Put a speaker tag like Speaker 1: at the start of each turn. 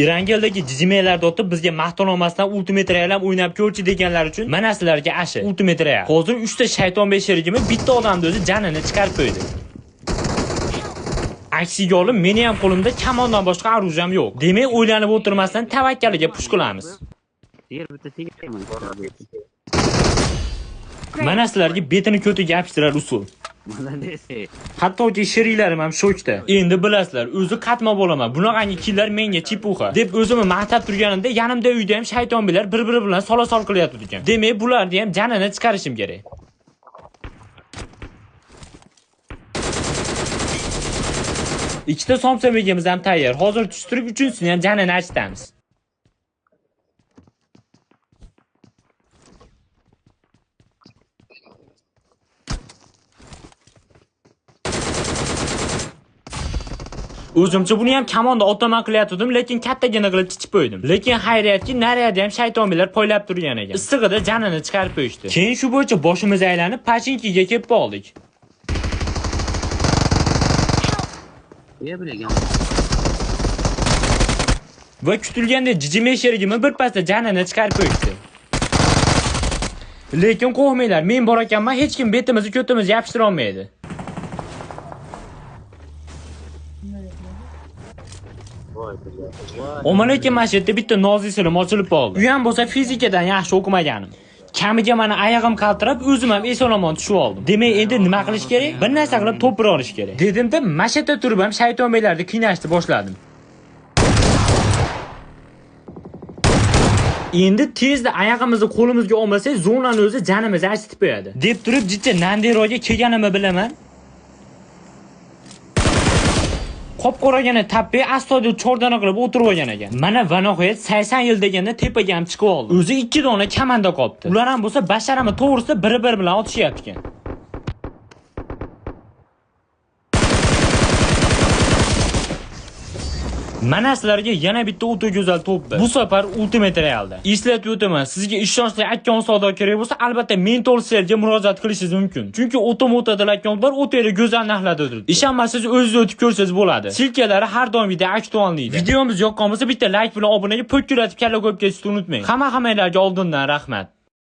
Speaker 1: Irangeldagi jijimelarda o'tib bizga maqton olmasdan Ultimate Royal ham o'ynab ko'rchi deganlar uchun mana sizlarga ashi Ultimate Royal. Hozir 3 ta shayton besherigimi bitta odamni o'zi janini chiqarib qo'ydi. Aksiga olib, meni ham qo'limda kamondan boshqa orужием yo'q. Demak, o'ylanib o'tirmasdan tavakkaliga push qilamiz. Mana sizlarga betini ko'tiga yopishtirar usul. Hattoki sheriklarim ham shokda. Endi bilasizlar, o'zi qatma bo'laman. Bunaqangi killar menga chipuxa deb o'zimni maqtab turganimda, yanimda uyda ham shaytonbilar bir-biri bilan sola-sol qilyapti ekan. Demak, bularni ham janini chiqarishim kerak. Ikkita somsamligimiz ham tayyor. Hozir tushtirib uchinchisini ham janini achitamiz. O'zimcha buni ham kamonda otaman qilyotdim, lekin kattagina qilib chichib qo'ydim. Lekin xayriyatki, nariyada ham shaytonlar poylab turgan ekan. Issig'ida janini chiqarib qo'yishdi. Keyin shu bo'yicha boshimiz aylanib, Pachinkiga kelib qoldik. Va kutilganda jijime sherigimi bir pasda janini chiqarib qo'yishdi. Lekin qo'rqmanglar, men bor ekanman, hech kim betimizni ko'timizni yopishtira olmaydi. Lekin masjidda bitta nozisirim ochilib qoldi. U ham bo'lsa fizikadan yaxshi o'qimaganim. Kamiga mana oyog'im qaltirab, o'zim ham eson-omon tushib oldim. Demak, endi nima qilish kerak? Bir narsa qilib to'pir olish kerak. Dedimda, masjidda turib ham shaytonbeylarni qiynashni boshladim. Endi tezda oyog'imizni qo'limizga olmasak, zonani o'zi janimizni achitib qo'yadi. Deb turib, jicha Nanderoga kelganimni bilaman. Qop-qoragina tappay astoydil chordana qilib o'tirib olgan ekan. Mana va nihoyat 80 yil deganda tepaga ham chiqib oldi. O'zi 2 dona kamanda qopti. Ular ham bo'lsa basharami to'g'risida biri-biri bilan otishyapti ekan. Mana sizlarga yana bitta o'ta go'zal to'pdi. Bu safar Ultimate Royalda. Eslatib o'taman, sizga ishonchli akkaunt savdo kerak bo'lsa, albatta Mentor Cellga murojaat qilishingiz mumkin. Chunki o'ta-o'tadil akkauntlar o'ta go'zal narxlarda turibdi. Ishonmasangiz o'zingiz o'tib ko'rsangiz bo'ladi. Silkalari har doim video aktualniydi. Videomiz yoqqan bo'lsa, bitta like bilan obunaga po'kkiratib kalla qo'yib ketishni unutmang. Hammalarga oldindan rahmat.